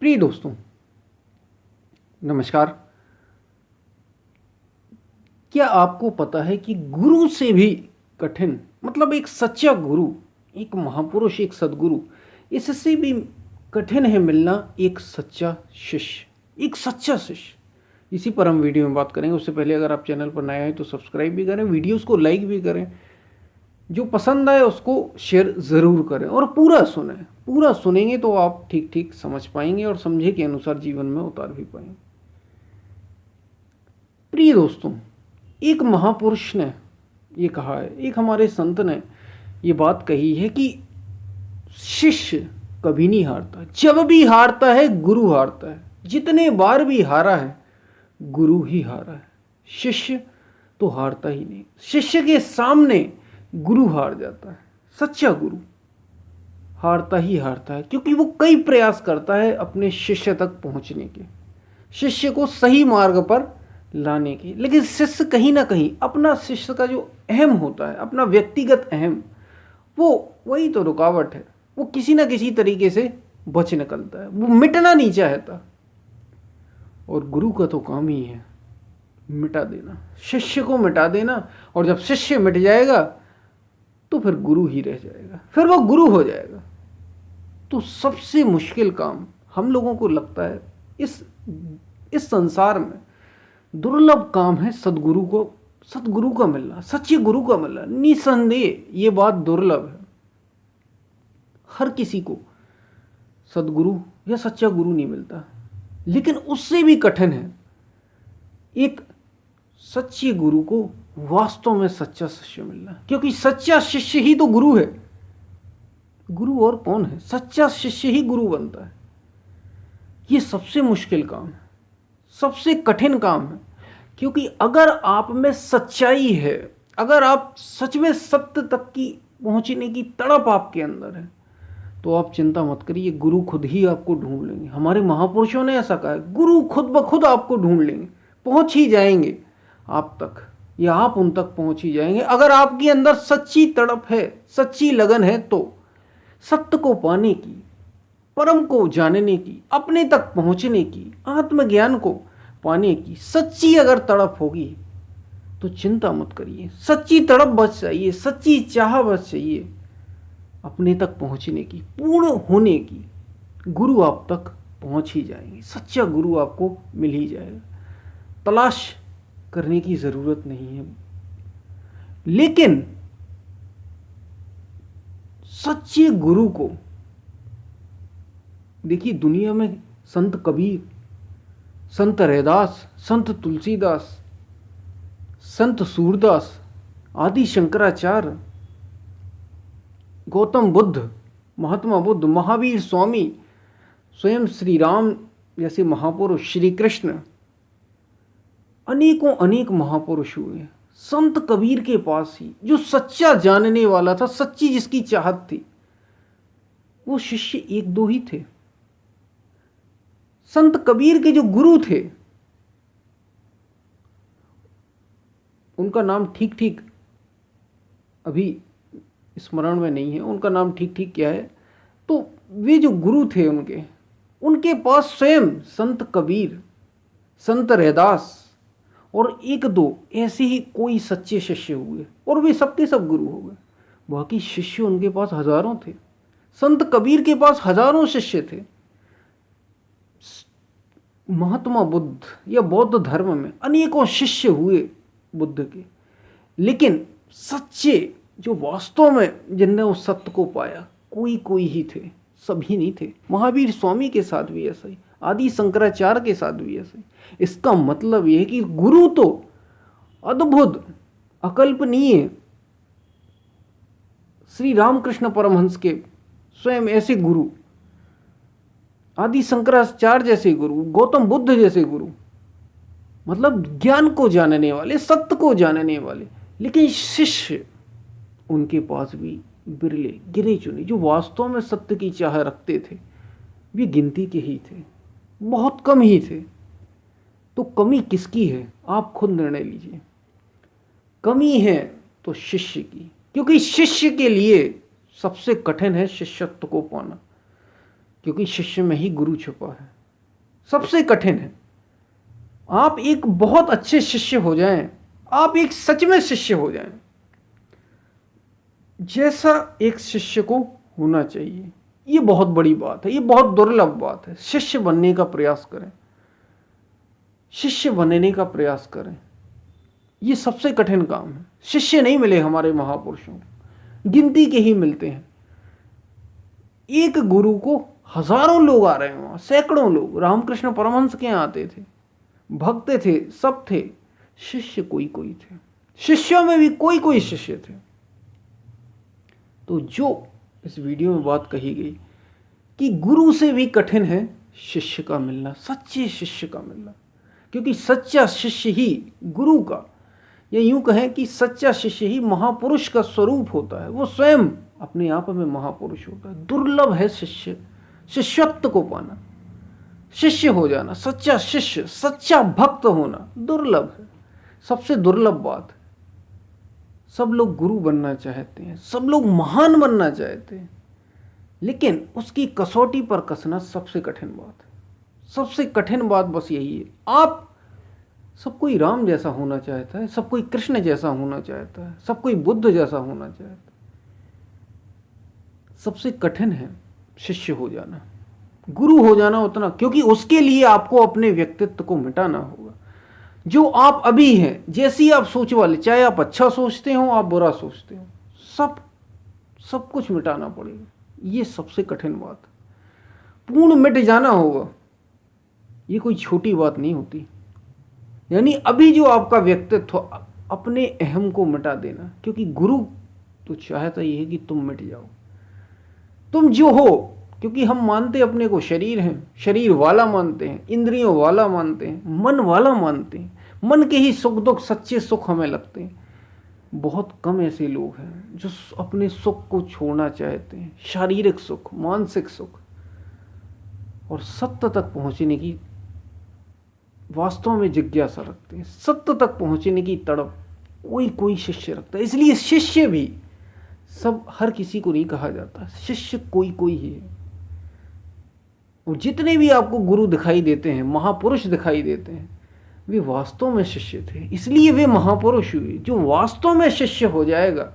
प्रिय दोस्तों, नमस्कार। क्या आपको पता है कि गुरु से भी कठिन, मतलब एक सच्चा गुरु, एक महापुरुष, एक सदगुरु, इससे भी कठिन है मिलना एक सच्चा शिष्य, एक सच्चा शिष्य। इसी पर हम वीडियो में बात करेंगे। उससे पहले अगर आप चैनल पर नए आए तो सब्सक्राइब भी करें, वीडियोस को लाइक भी करें, जो पसंद आए उसको शेयर ज़रूर करें और पूरा सुनें। पूरा सुनेंगे तो आप ठीक ठीक समझ पाएंगे और समझे के अनुसार जीवन में उतार भी पाएंगे। प्रिय दोस्तों, एक महापुरुष ने ये कहा है, एक हमारे संत ने ये बात कही है कि शिष्य कभी नहीं हारता। जब भी हारता है गुरु हारता है। जितने बार भी हारा है गुरु ही हारा है, शिष्य तो हारता ही नहीं। शिष्य के सामने गुरु हार जाता है। सच्चा गुरु हारता ही हारता है, क्योंकि वो कई प्रयास करता है अपने शिष्य तक पहुंचने के, शिष्य को सही मार्ग पर लाने की। लेकिन शिष्य कहीं ना कहीं अपना, शिष्य का जो अहम होता है, अपना व्यक्तिगत अहम, वो वही तो रुकावट है। वो किसी ना किसी तरीके से बच निकलता है, वो मिटना नहीं चाहता। और गुरु का तो काम ही है मिटा देना, शिष्य को मिटा देना। और जब शिष्य मिट जाएगा तो फिर गुरु ही रह जाएगा, फिर वो गुरु हो जाएगा। तो सबसे मुश्किल काम हम लोगों को लगता है इस संसार में दुर्लभ काम है सदगुरु का मिलना, सच्चे गुरु का मिलना। निसंदेह ये बात दुर्लभ है। हर किसी को सदगुरु या सच्चा गुरु नहीं मिलता, लेकिन उससे भी कठिन है एक सच्चे गुरु को वास्तव में सच्चा शिष्य मिलना। क्योंकि सच्चा शिष्य ही तो गुरु है। गुरु और कौन है? सच्चा शिष्य ही गुरु बनता है। ये सबसे मुश्किल काम है, सबसे कठिन काम है। क्योंकि अगर आप में सच्चाई है, अगर आप सच में सत्य तक की पहुंचने की तड़प आपके अंदर है, तो आप चिंता मत करिए, गुरु खुद ही आपको ढूंढ लेंगे। हमारे महापुरुषों ने ऐसा कहा है, गुरु खुद ब खुद आपको ढूंढ लेंगे, पहुंच ही जाएंगे आप तक, या आप उन तक पहुंच ही जाएंगे। अगर आपके अंदर सच्ची तड़प है, सच्ची लगन है, तो सत्य को पाने की, परम को जानने की, अपने तक पहुंचने की, आत्मज्ञान को पाने की सच्ची अगर तड़प होगी तो चिंता मत करिए। सच्ची तड़प बस चाहिए, सच्ची चाह बस चाहिए अपने तक पहुंचने की, पूर्ण होने की। गुरु आप तक पहुंच ही जाएंगे, सच्चा गुरु आपको मिल ही जाएगा। तलाश करने की जरूरत नहीं है। लेकिन सच्चे गुरु को देखिए, दुनिया में संत कबीर, संत रैदास, संत तुलसीदास, संत सूरदास, आदि शंकराचार्य, गौतम बुद्ध, महात्मा बुद्ध, महावीर स्वामी, स्वयं श्री राम जैसे महापुरुष, श्री कृष्ण, अनेकों अनेक महापुरुष हुए। संत कबीर के पास ही जो सच्चा जानने वाला था, सच्ची जिसकी चाहत थी, वो शिष्य एक दो ही थे। संत कबीर के जो गुरु थे, उनका नाम ठीक ठीक अभी स्मरण में नहीं है, उनका नाम ठीक ठीक क्या है। तो वे जो गुरु थे उनके पास स्वयं संत कबीर, संत रैदास और एक दो ऐसे ही कोई सच्चे शिष्य हुए, और वे सबके सब गुरु हो गए। बाकी शिष्य उनके पास हजारों थे। संत कबीर के पास हजारों शिष्य थे। महात्मा बुद्ध या बौद्ध धर्म में अनेकों शिष्य हुए बुद्ध के, लेकिन सच्चे जो वास्तव में जिनने उस सत्य को पाया, कोई कोई ही थे, सभी नहीं थे। महावीर स्वामी के साथ भी ऐसा ही, आदि शंकराचार्य के साथ भी ऐसा ही। इसका मतलब यह है कि गुरु तो अद्भुत, अकल्पनीय, श्री रामकृष्ण परमहंस के स्वयं ऐसे गुरु, आदि शंकराचार्य जैसे गुरु, गौतम बुद्ध जैसे गुरु, मतलब ज्ञान को जानने वाले, सत्य को जानने वाले। लेकिन शिष्य उनके पास भी बिरले, गिने चुने, जो वास्तव में सत्य की चाह रखते थे, वे गिनती के ही थे, बहुत कम ही थे। तो कमी किसकी है? आप खुद निर्णय लीजिए। कमी है तो शिष्य की, क्योंकि शिष्य के लिए सबसे कठिन है शिष्यत्व को पाना। क्योंकि शिष्य में ही गुरु छुपा है। सबसे कठिन है। आप एक बहुत अच्छे शिष्य हो जाएं, आप एक सच में शिष्य हो जाएं जैसा एक शिष्य को होना चाहिए, ये बहुत बड़ी बात है, ये बहुत दुर्लभ बात है। शिष्य बनने का प्रयास करें, शिष्य बनने का प्रयास करें, ये सबसे कठिन काम है। शिष्य नहीं मिले हमारे महापुरुषों को, गिनती के ही मिलते हैं। एक गुरु को हजारों लोग आ रहे हैं, वहां सैकड़ों लोग रामकृष्ण परमहंस के यहाँ आते थे, भक्त थे, सब थे, शिष्य कोई कोई थे, शिष्यों में भी कोई कोई शिष्य थे। तो जो इस वीडियो में बात कही गई कि गुरु से भी कठिन है शिष्य का मिलना, सच्चे शिष्य का मिलना, क्योंकि सच्चा शिष्य ही गुरु का, या यूं कहें कि सच्चा शिष्य ही महापुरुष का स्वरूप होता है। वो स्वयं अपने आप में महापुरुष होता है। दुर्लभ है शिष्यत्व को पाना, शिष्य हो जाना, सच्चा शिष्य, सच्चा भक्त होना दुर्लभ है, सबसे दुर्लभ बात है। सब लोग गुरु बनना चाहते हैं, सब लोग महान बनना चाहते हैं, लेकिन उसकी कसौटी पर कसना सबसे कठिन बात है। सबसे कठिन बात बस यही है। आप सब कोई राम जैसा होना चाहता है, सब कोई कृष्ण जैसा होना चाहता है, सब कोई बुद्ध जैसा होना चाहता है। सबसे कठिन है शिष्य हो जाना, गुरु हो जाना उतना, क्योंकि उसके लिए आपको अपने व्यक्तित्व को मिटाना होगा। जो आप अभी हैं, जैसी आप सोच वाले, चाहे आप अच्छा सोचते हो, आप बुरा सोचते हो, सब कुछ मिटाना पड़ेगा। ये सबसे कठिन बात, पूर्ण मिट जाना होगा। ये कोई छोटी बात नहीं होती। यानी अभी जो आपका व्यक्तित्व, अपने अहम को मिटा देना, क्योंकि गुरु तो चाहता ही है कि तुम मिट जाओ, तुम जो हो। क्योंकि हम मानते अपने को शरीर हैं, शरीर वाला मानते हैं, इंद्रियों वाला मानते हैं, मन वाला मानते हैं, मन के ही सुख दुख सच्चे सुख हमें लगते हैं। बहुत कम ऐसे लोग हैं जो अपने सुख को छोड़ना चाहते हैं, शारीरिक सुख, मानसिक सुख, और सत्य तक पहुंचने की वास्तव में जिज्ञासा रखते हैं, सत्य तक पहुंचने की तड़प कोई कोई शिष्य रखता है। इसलिए शिष्य भी सब, हर किसी को नहीं कहा जाता, शिष्य कोई कोई ही है। और जितने भी आपको गुरु दिखाई देते हैं, महापुरुष दिखाई देते हैं, वे वास्तव में शिष्य थे, इसलिए वे महापुरुष हुए। जो वास्तव में शिष्य हो जाएगा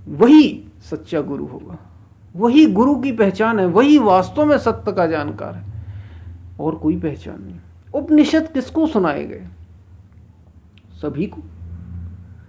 वही सच्चा गुरु होगा, वही गुरु की पहचान है, वही वास्तव में सत्य का जानकार है, और कोई पहचान नहीं। उपनिषद किसको सुनाए गए? सभी को।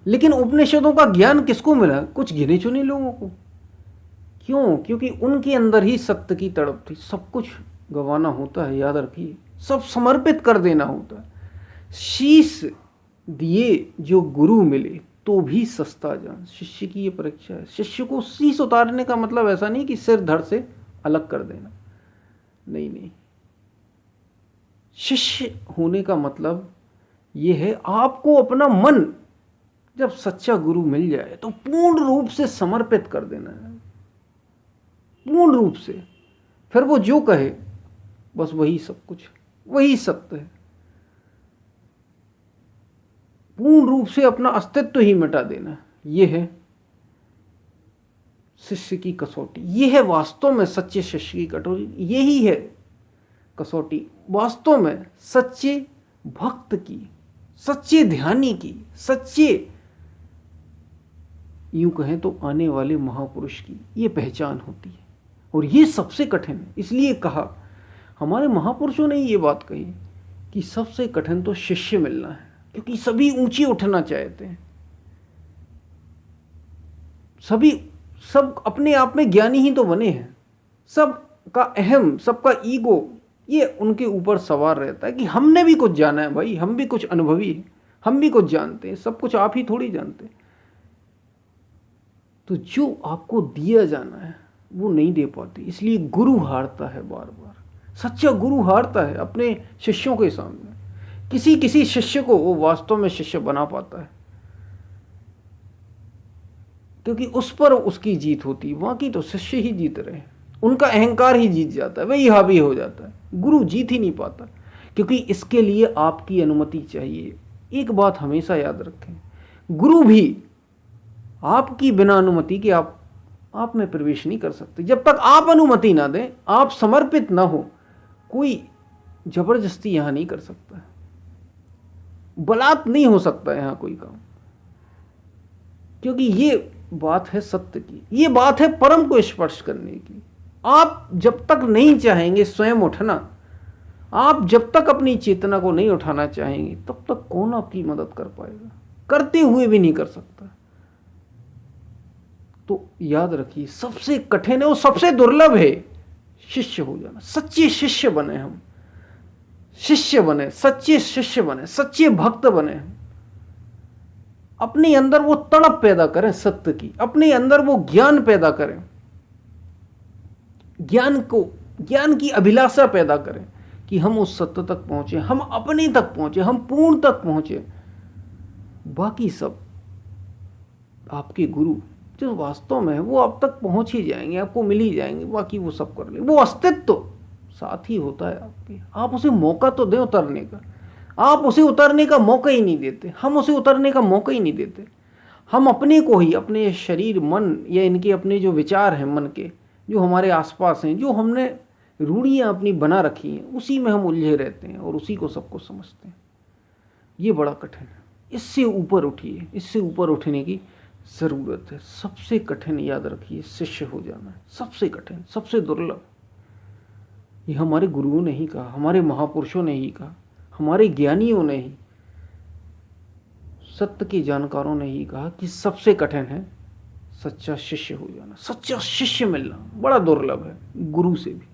लेकिन उपनिषदों का ज्ञान किसको मिला? कुछ गिने चुने लोगों को। क्यों? क्योंकि उनके अंदर ही सत्य की तड़प थी। सब कुछ गंवाना होता है, याद रखिए, सब समर्पित कर देना होता है। शीश दिए जो गुरु मिले तो भी सस्ता जान, शिष्य की ये परीक्षा है। शिष्य को शीश उतारने का मतलब ऐसा नहीं कि सिर धड़ से अलग कर देना, नहीं नहीं। शिष्य होने का मतलब ये है आपको अपना मन, जब सच्चा गुरु मिल जाए तो पूर्ण रूप से समर्पित कर देना है, पूर्ण रूप से। फिर वो जो कहे बस वही सब कुछ, वही सत्य है। पूर्ण रूप से अपना अस्तित्व ही मिटा देना, ये है शिष्य की कसौटी। ये है वास्तव में सच्चे शिष्य की कटोरी, यही है कसौटी वास्तव में सच्चे भक्त की, सच्चे ध्यानी की, सच्चे यूं कहें तो आने वाले महापुरुष की ये पहचान होती है। और ये सबसे कठिन है। इसलिए कहा, हमारे महापुरुषों ने ये बात कही कि सबसे कठिन तो शिष्य मिलना है, क्योंकि सभी ऊंचे उठना चाहते हैं, सब अपने आप में ज्ञानी ही तो बने हैं। सबका अहम, सबका ईगो ये उनके ऊपर सवार रहता है कि हमने भी कुछ जाना है भाई, हम भी कुछ अनुभवी हैं, हम भी कुछ जानते हैं, सब कुछ आप ही थोड़ी जानते हैं। तो जो आपको दिया जाना है वो नहीं दे पाते, इसलिए गुरु हारता है बार बार। सच्चा गुरु हारता है अपने शिष्यों के सामने। किसी किसी शिष्य को वो वास्तव में शिष्य बना पाता है, क्योंकि उस पर उसकी जीत होती है। वहां की तो शिष्य ही जीत रहे हैं, उनका अहंकार ही जीत जाता है, वही हावी हो जाता है। गुरु जीत ही नहीं पाता, क्योंकि इसके लिए आपकी अनुमति चाहिए। एक बात हमेशा याद रखें, गुरु भी आपकी बिना अनुमति के आप आप में प्रवेश नहीं कर सकते। जब तक आप अनुमति ना दें, आप समर्पित ना हो, कोई जबरदस्ती यहां नहीं कर सकता है, बलात् नहीं हो सकता यहां कोई काम। क्योंकि ये बात है सत्य की, ये बात है परम को स्पर्श करने की। आप जब तक नहीं चाहेंगे स्वयं उठना, आप जब तक अपनी चेतना को नहीं उठाना चाहेंगे, तब तक कौन आपकी मदद कर पाएगा? करते हुए भी नहीं कर सकता। तो याद रखिए, सबसे कठिन है और सबसे दुर्लभ है शिष्य हो जाना। सच्चे शिष्य बने हम, शिष्य बने, सच्चे शिष्य बने, सच्चे भक्त बने हम। अपने अंदर वो तड़प पैदा करें सत्य की, अपने अंदर वो ज्ञान पैदा करें, ज्ञान की अभिलाषा पैदा करें कि हम उस सत्य तक पहुंचे, हम अपने तक पहुंचे, हम पूर्ण तक पहुंचे। बाकी सब आपके गुरु जो वास्तव में है वो आप तक पहुंच ही जाएंगे, आपको मिल ही जाएंगे। बाकी वो सब कर ले, वो अस्तित्व साथ ही होता है आपके। आप उसे मौका तो दें उतरने का, आप उसे उतरने का मौका ही नहीं देते, हम उसे उतरने का मौका ही नहीं देते। हम अपने को ही, अपने शरीर मन या इनके अपने जो विचार हैं मन के, जो हमारे आसपास हैं, जो हमने रूढ़ियाँ अपनी बना रखी हैं, उसी में हम उलझे रहते हैं और उसी को सब कुछ समझते हैं। ये बड़ा कठिन है। इससे ऊपर उठिए, इससे ऊपर उठने की ज़रूरत है। सबसे कठिन याद रखिए शिष्य हो जाना है, सबसे कठिन, सबसे दुर्लभ। ये हमारे गुरुओं ने ही कहा, हमारे महापुरुषों ने ही कहा, हमारे ज्ञानियों ने ही, सत्य के जानकारों ने ही कहा कि सबसे कठिन है सच्चा शिष्य हो जाना। सच्चा शिष्य मिलना बड़ा दुर्लभ है गुरु से भी,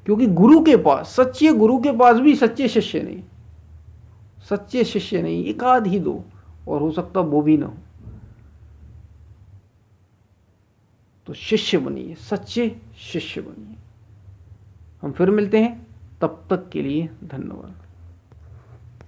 क्योंकि गुरु के पास, सच्चे गुरु के पास भी सच्चे शिष्य नहीं, सच्चे शिष्य नहीं, एक आध ही दो, और हो सकता वो भी ना हो। तो शिष्य बनिए, सच्चे शिष्य बनिए। हम फिर मिलते हैं, तब तक के लिए धन्यवाद।